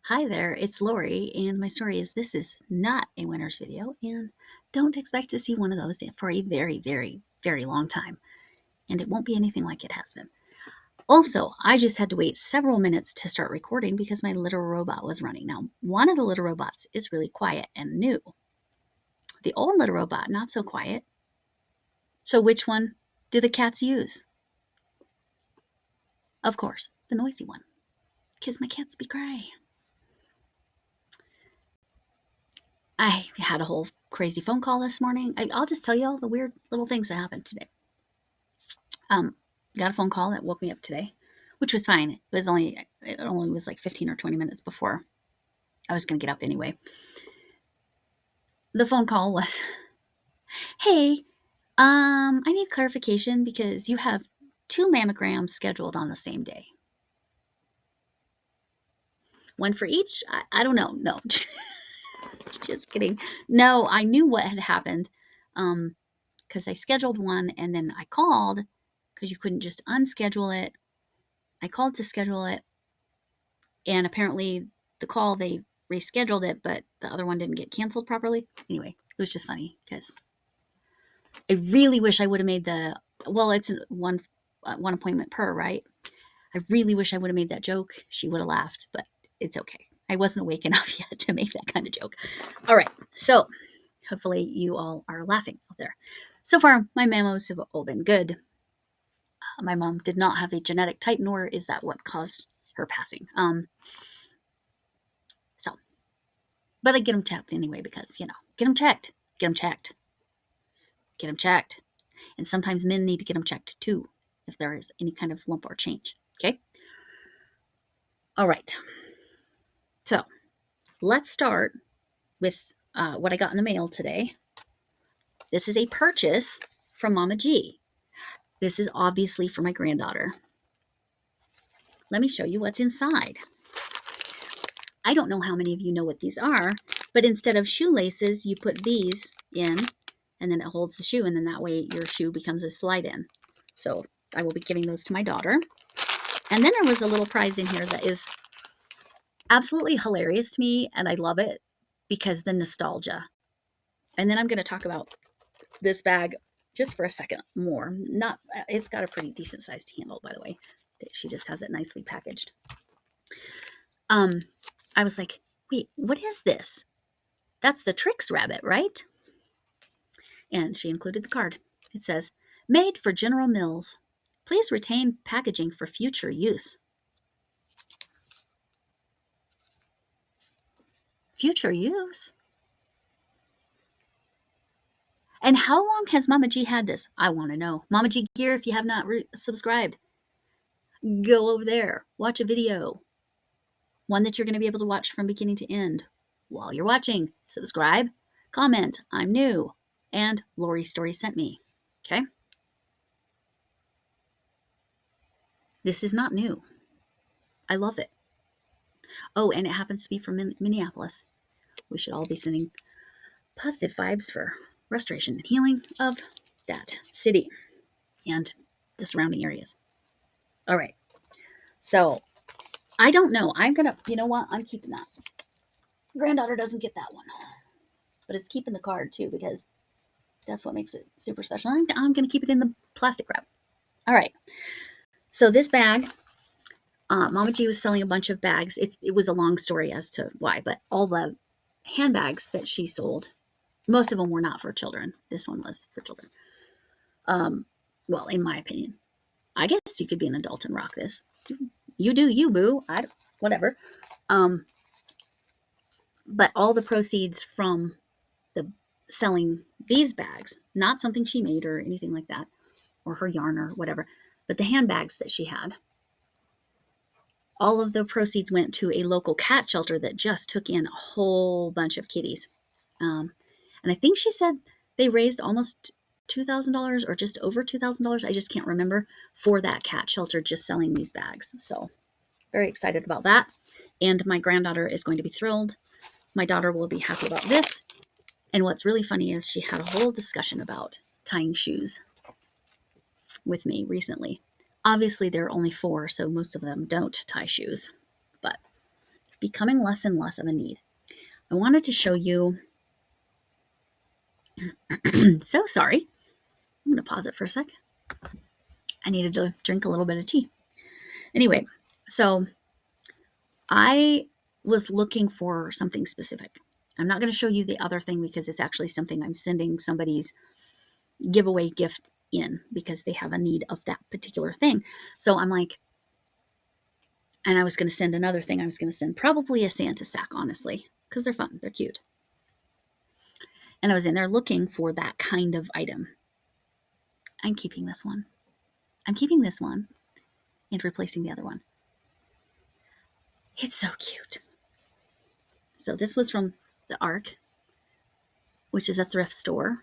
Hi there, it's Lori, and my story is this is not a winner's video, and don't expect to see one of those for a very, very, very long time. And it won't be anything like it has been. Also, I just had to wait several minutes to start recording because my little robot was running. Now, one of the little robots is really quiet and new. The old little robot, not so quiet. So, which one do the cats use? Of course, the noisy one, because my cats be cry. I had a whole crazy phone call this morning. I'll just tell you all the weird little things that happened today. Um, got a phone call that woke me up today, which was fine. It only was like 15 or 20 minutes before I was going to get up anyway. The phone call was, "Hey, I need clarification because you have 2 mammograms scheduled on the same day. One for each? I don't know. No, just kidding. No, I knew what had happened because I scheduled one and then I called because you couldn't just unschedule it. I called to schedule it, and apparently the call, they rescheduled it, but the other one didn't get canceled properly. Anyway, it was just funny because I really wish I would have made it's one appointment per, right? I really wish I would have made that joke. She would have laughed, but it's okay. I wasn't awake enough yet to make that kind of joke. All right, so hopefully you all are laughing out there. So far, my mammos have all been good. My mom did not have a genetic type, nor is that what caused her passing. But I get them checked anyway because, get them checked, get them checked, get them checked. And sometimes men need to get them checked too if there is any kind of lump or change. Okay? All right. So let's start with what I got in the mail today. This is a purchase from Mama G. This is obviously for my granddaughter. Let me show you what's inside. I don't know how many of you know what these are, but instead of shoelaces, you put these in, and then it holds the shoe, and then that way your shoe becomes a slide-in. So I will be giving those to my daughter. And then there was a little prize in here that is absolutely hilarious to me, and I love it because the nostalgia. And then I'm going to talk about this bag just for a second more. It's got a pretty decent sized handle, by the way. She just has it nicely packaged. I was like, wait, what is this? That's the Trix rabbit, right? And she included the card. It says, "Made for General Mills. Please retain packaging for future use." Future use? And how long has Mama G had this? I want to know. Mama G Gear, if you have not subscribed, go over there. Watch a video. One that you're going to be able to watch from beginning to end. While you're watching, subscribe, comment, "I'm new," and Lori Story sent me. Okay? This is not new. I love it. Oh, and it happens to be from Minneapolis. We should all be sending positive vibes for restoration and healing of that city and the surrounding areas. All right. So I don't know. You know what? I'm keeping that. Granddaughter doesn't get that one, but it's keeping the card too because that's what makes it super special. I'm going to keep it in the plastic wrap. All right. So this bag, Mama G was selling a bunch of bags. It was a long story as to why, but all the handbags that she sold, most of them were not for children. This one was for children. Well, in my opinion, I guess you could be an adult and rock this. You do you, boo. Whatever. But all the proceeds from the selling these bags, not something she made or anything like that, or her yarn or whatever, but the handbags that she had, all of the proceeds went to a local cat shelter that just took in a whole bunch of kitties. And I think she said they raised almost $2,000 or just over $2,000. I just can't remember, for that cat shelter just selling these bags. So very excited about that. And my granddaughter is going to be thrilled. My daughter will be happy about this. And what's really funny is she had a whole discussion about tying shoes with me recently. Obviously, there are only 4, so most of them don't tie shoes. But becoming less and less of a need. I wanted to show you. So sorry. I'm going to pause it for a sec. I needed to drink a little bit of tea. Anyway, so I was looking for something specific. I'm not going to show you the other thing because it's actually something I'm sending somebody's giveaway gift in because they have a need of that particular thing. So I'm like, and I was going to send another thing. I was going to send probably a Santa sack, honestly, because they're fun. They're cute. And I was in there looking for that kind of item. I'm keeping this one. I'm keeping this one and replacing the other one. It's so cute. So this was from the Ark, which is a thrift store.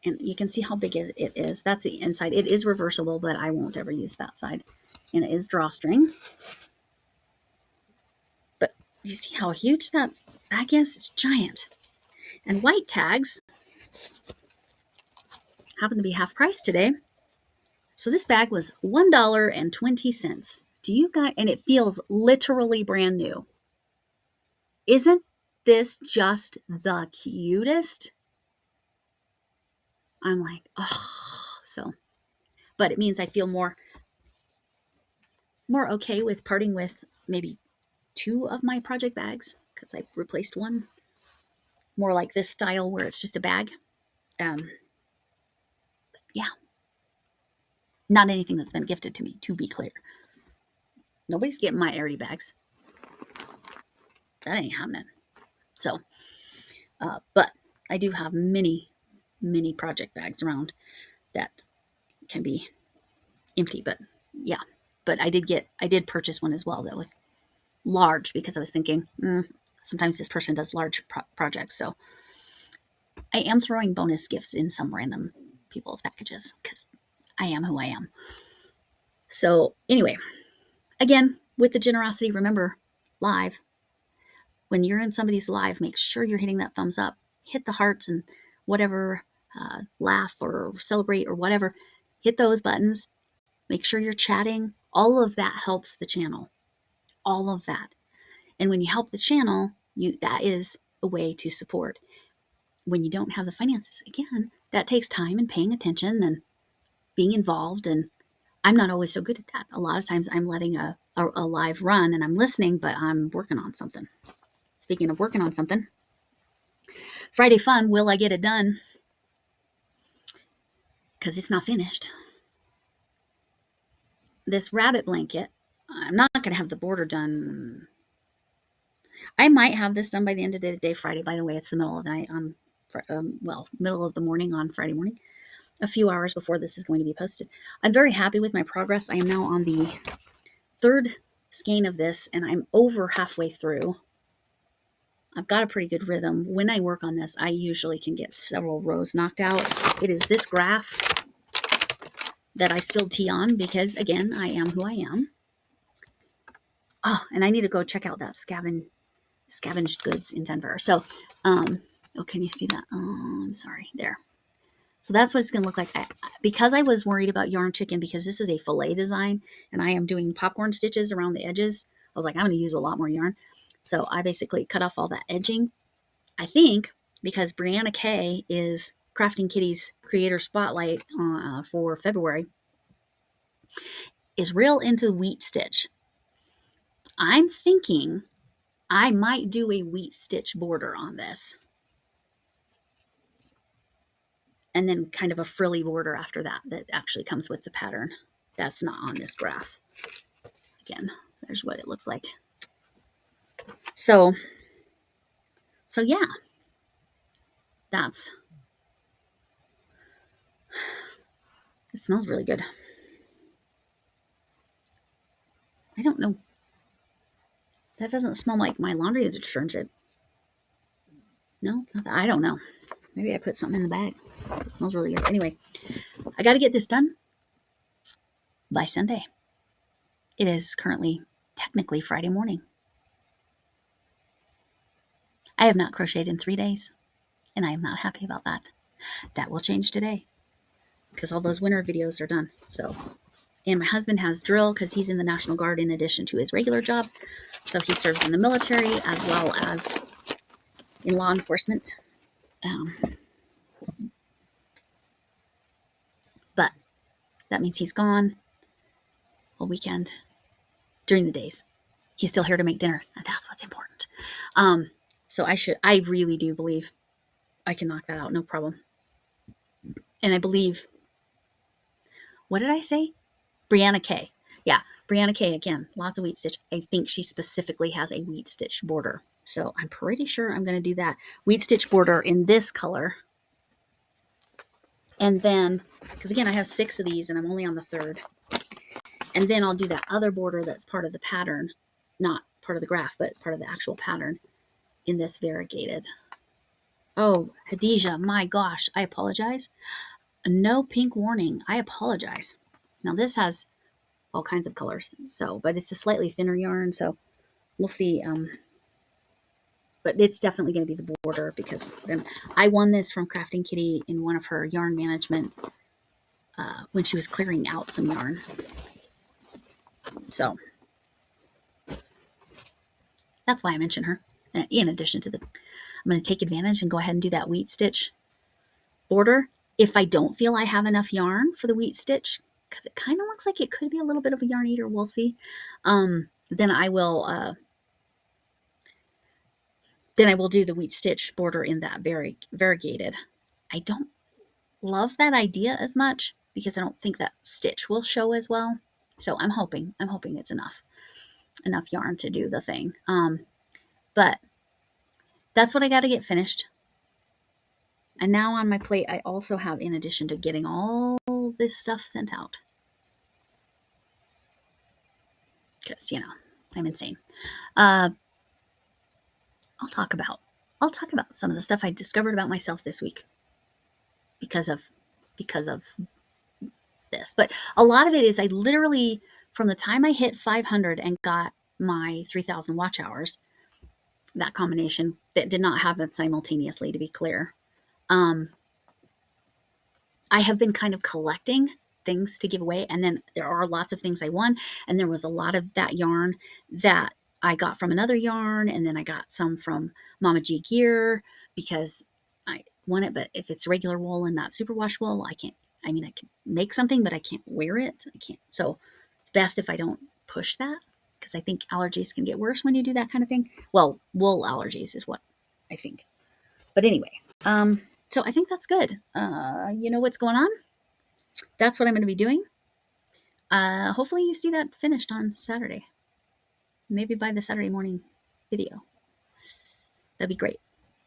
And you can see how big it is. That's the inside. It is reversible, but I won't ever use that side. And it is drawstring. But you see how huge that bag is? It's giant. And white tags happen to be half price today. So this bag was $1.20. Do you guys, and it feels literally brand new. Isn't this just the cutest? I'm like, oh, so, but it means I feel more okay with parting with maybe 2 of my project bags because I've replaced one more like this style where it's just a bag. Yeah, not anything that's been gifted to me, to be clear. Nobody's getting my Airty bags. That ain't happening. So, but I do have many project bags around that can be empty, but yeah. But I did purchase one as well that was large because I was thinking, sometimes this person does large projects. So I am throwing bonus gifts in some random people's packages because I am who I am. So anyway, again, with the generosity, remember, live. When you're in somebody's live, make sure you're hitting that thumbs up. Hit the hearts and whatever, laugh or celebrate or whatever. Hit those buttons. Make sure you're chatting. All of that helps the channel. All of that. And when you help the channel, that is a way to support. When you don't have the finances, again, that takes time and paying attention and being involved. And I'm not always so good at that. A lot of times I'm letting a live run and I'm listening, but I'm working on something. Speaking of working on something, Friday fun, will I get it done? Because it's not finished. This rabbit blanket, I'm not going to have the border done. I might have this done by the end of the day Friday. By the way, it's the middle of the night on, middle of the morning on Friday morning, a few hours before this is going to be posted. I'm very happy with my progress. I am now on the 3rd skein of this, and I'm over halfway through. I've got a pretty good rhythm. When I work on this, I usually can get several rows knocked out. It is this graph that I spilled tea on because, again, I am who I am. Oh, and I need to go check out that scavenged goods in Denver. So, can you see that? Oh, I'm sorry. There. So that's what it's going to look like. Because I was worried about yarn chicken because this is a fillet design and I am doing popcorn stitches around the edges, I was like, I'm going to use a lot more yarn. So I basically cut off all that edging. I think because Brianna Kay is Crafting Kitty's Creator Spotlight for February, is real into wheat stitch. I'm thinking I might do a wheat stitch border on this. And then kind of a frilly border after that actually comes with the pattern. That's not on this graph. Again, there's what it looks like. So yeah, it smells really good. I don't know. That doesn't smell like my laundry detergent. No, it's not that. I don't know. Maybe I put something in the bag. It smells really good. Anyway, I got to get this done by Sunday. It is currently technically Friday morning. I have not crocheted in 3 days, and I am not happy about that. That will change today because all those winter videos are done. So And my husband has drill because he's in the National Guard in addition to his regular job. So he serves in the military as well as in law enforcement. But that means he's gone all weekend during the days. He's still here to make dinner, and that's what's important. So I really do believe I can knock that out, no problem. And I believe, what did I say? Brianna K. Yeah, Brianna K. Again, lots of wheat stitch. I think she specifically has a wheat stitch border. So I'm pretty sure I'm going to do that. Wheat stitch border in this color. And then, because again, I have 6 of these and I'm only on the 3rd. And then I'll do that other border that's part of the pattern, not part of the graph, but part of the actual pattern in this variegated. Oh, Hadija, my gosh, I apologize. No pink warning. I apologize. Now this has all kinds of colors, but it's a slightly thinner yarn, so we'll see. But it's definitely going to be the border because then I won this from Crafting Kitty in one of her yarn management when she was clearing out some yarn. So that's why I mention her. In addition to I'm going to take advantage and go ahead and do that wheat stitch border. If I don't feel I have enough yarn for the wheat stitch, because it kind of looks like it could be a little bit of a yarn eater, we'll see. Then I will do the wheat stitch border in that variegated. I don't love that idea as much because I don't think that stitch will show as well. So I'm hoping it's enough yarn to do the thing. But that's what I got to get finished. And now on my plate, I also have, in addition to getting all this stuff sent out, because, I'm insane. I'll talk about some of the stuff I discovered about myself this week because of this. But a lot of it is I literally, from the time I hit 500 and got my 3,000 watch hours, that combination that did not happen simultaneously, to be clear. I have been kind of collecting things to give away, and then there are lots of things I won, and there was a lot of that yarn that I got from another yarn, and then I got some from Mama G Gear because I won it. But if it's regular wool and not superwash wool, I can make something, but I can't wear it. I can't. So it's best if I don't push that because I think allergies can get worse when you do that kind of thing. Well, wool allergies is what I think. But anyway, so I think that's good. You know what's going on? That's what I'm going to be doing. Hopefully you see that finished on Saturday. Maybe by the Saturday morning video. That'd be great.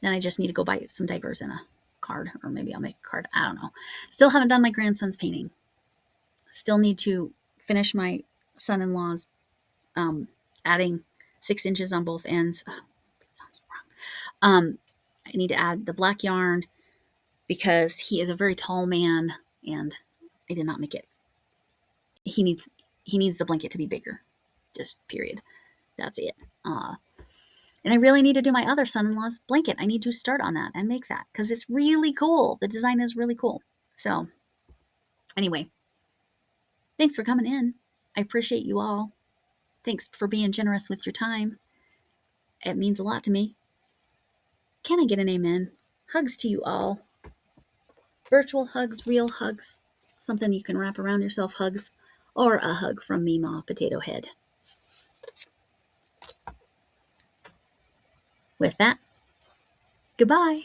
Then I just need to go buy some diapers and a card, or maybe I'll make a card. I don't know. Still haven't done my grandson's painting. Still need to finish my son-in-law's adding 6 inches on both ends. Oh, that sounds wrong. I need to add the black yarn because he is a very tall man and I did not make it. He needs the blanket to be bigger. Just period. That's it. And I really need to do my other son-in-law's blanket. I need to start on that and make that because it's really cool. The design is really cool. So anyway, thanks for coming in. I appreciate you all. Thanks for being generous with your time. It means a lot to me. Can I get an amen? Hugs to you all. Virtual hugs, real hugs, something you can wrap around yourself hugs, or a hug from Mima Potato Head. With that, goodbye.